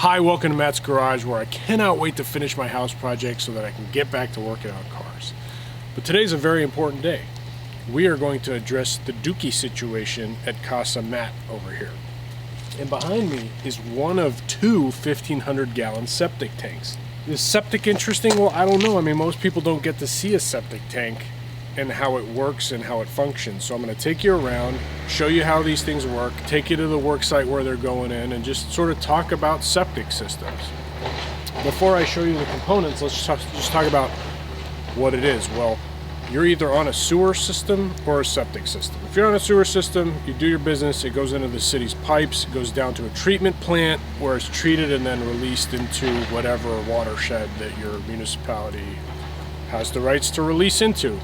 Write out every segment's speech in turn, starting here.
Hi, welcome to Matt's Garage, where I cannot wait to finish my house project so that I can get back to working on cars. But today's a very important day. We are going to address the dookie situation at Casa Matt over here. And behind me is one of two 1,500-gallon septic tanks. Is septic interesting? Well, I don't know. I mean, most people don't get to see a septic tank and how it works and how it functions. So I'm going to take you around, show you how these things work, take you to the work site where they're going in, and just sort of talk about septic systems. Before I show you the components, let's just talk about what it is. Well, you're either on a sewer system or a septic system. If you're on a sewer system, you do your business, it goes into the city's pipes, it goes down to a treatment plant where it's treated and then released into whatever watershed that your municipality has the rights to release into.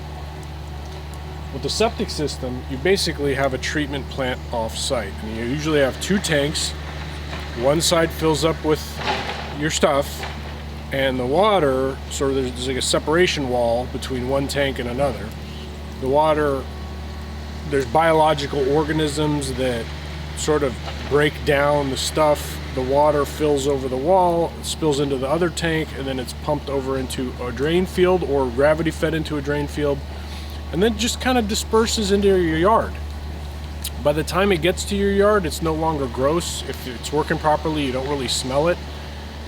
With the septic system, you basically have a treatment plant off-site, and you usually have two tanks. One side fills up with your stuff, and the water, sort of there's like a separation wall between one tank and another. The water, there's biological organisms that sort of break down the stuff. The water fills over the wall, spills into the other tank, and then it's pumped over into a drain field or gravity fed into a drain field, and then just kind of disperses into your yard. By the time it gets to your yard, it's no longer gross. If it's working properly, you don't really smell it.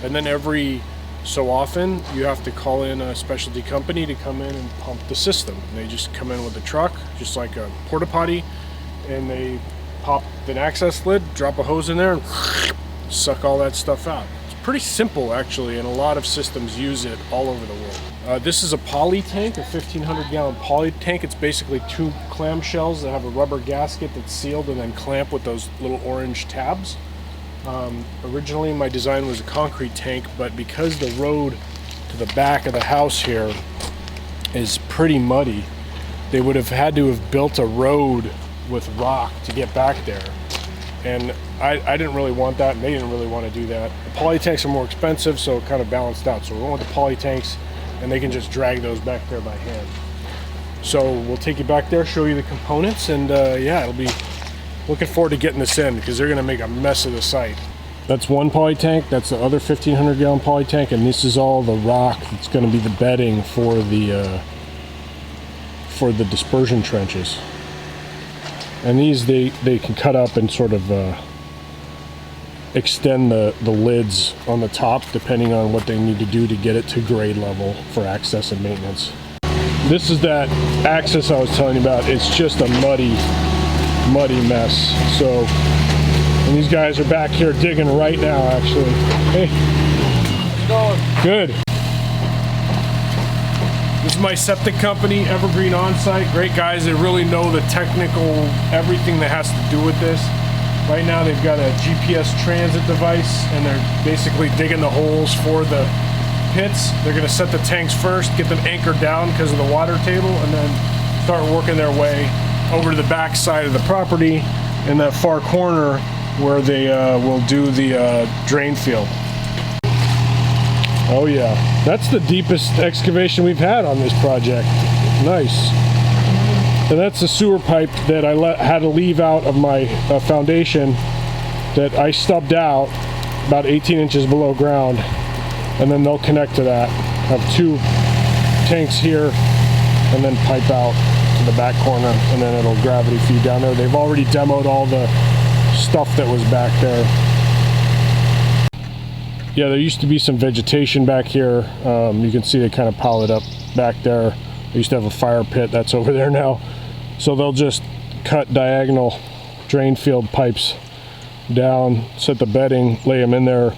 And then every so often, you have to call in a specialty company to come in and pump the system. And they just come in with a truck, just like a porta potty, and they pop an access lid, drop a hose in there, and suck all that stuff out. It's pretty simple, actually, and a lot of systems use it all over the world. This is a poly tank, a 1,500-gallon poly tank. It's basically two clamshells that have a rubber gasket that's sealed and then clamp with those little orange tabs. Originally, my design was a concrete tank, but because the road to the back of the house here is pretty muddy, they would have had to have built a road with rock to get back there. And I didn't really want that, and they didn't really want to do that. The poly tanks are more expensive, so it kind of balanced out. So we went with the poly tanks, and they can just drag those back there by hand. So we'll take you back there, show you the components, and yeah, it'll be looking forward to getting this in because they're going to make a mess of the site. That's one poly tank, that's the other 1,500-gallon poly tank, and this is all the rock that's going to be the bedding for the dispersion trenches. And these they can cut up and sort of extend the lids on the top depending on what they need to do to get it to grade level for access and maintenance. This is that access I was telling you about. It's just a muddy mess. So, and these guys are back here digging right now, actually. Hey, how's it going? Good. This is my septic company, Evergreen On-Site. Great guys. They really know the technical, everything that has to do with this. Right now they've got a GPS transit device, and they're basically digging the holes for the pits. They're going to set the tanks first, get them anchored down because of the water table, and then start working their way over to the back side of the property in that far corner where they will do the drain field. Oh yeah, that's the deepest excavation we've had on this project. Nice. And that's the sewer pipe that I had to leave out of my foundation that I stubbed out about 18 inches below ground, and then they'll connect to that. Have two tanks here and then pipe out to the back corner, and then it'll gravity feed down there. They've already demoed all the stuff that was back there. Yeah, there used to be some vegetation back here. You can see they kind of piled it up back there. They used to have a fire pit that's over there now. So they'll just cut diagonal drain field pipes down, set the bedding, lay them in there.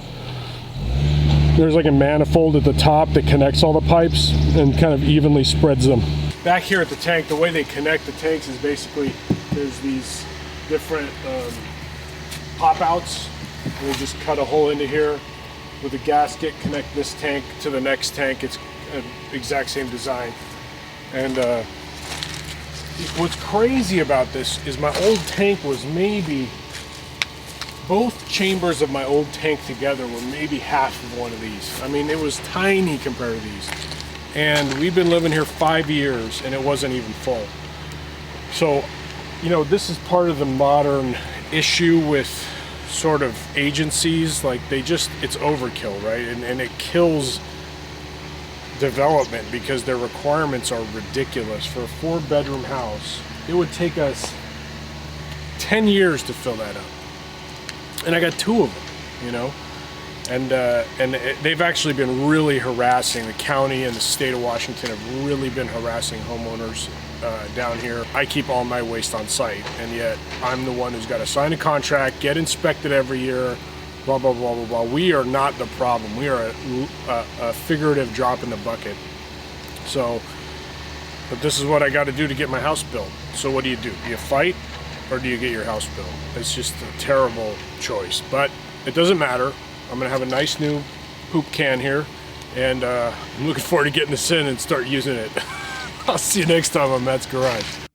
There's like a manifold at the top that connects all the pipes and kind of evenly spreads them. Back here at the tank, the way they connect the tanks is basically there's these different pop-outs. We'll just cut a hole into here with a gasket, connect this tank to the next tank. It's an exact same design. And what's crazy about this is my old tank was maybe, both chambers of my old tank together were maybe half of one of these. I mean, it was tiny compared to these. And we've been living here 5 years and it wasn't even full. So, you know, this is part of the modern issue with sort of agencies, like it's overkill, right? And it kills development because their requirements are ridiculous. For a 4-bedroom house, it would take us 10 years to fill that up. And I got 2 of them, you know? And they've actually been really harassing, the county and the state of Washington have really been harassing homeowners down here. I keep all my waste on site, and yet I'm the one who's got to sign a contract, get inspected every year, blah, blah, blah, blah, blah. We are not the problem. We are a figurative drop in the bucket. So, but this is what I got to do to get my house built. So what do? Do you fight, or do you get your house built? It's just a terrible choice, but it doesn't matter. I'm gonna have a nice new poop can here, and I'm looking forward to getting this in and start using it. I'll see you next time on Matt's Garage.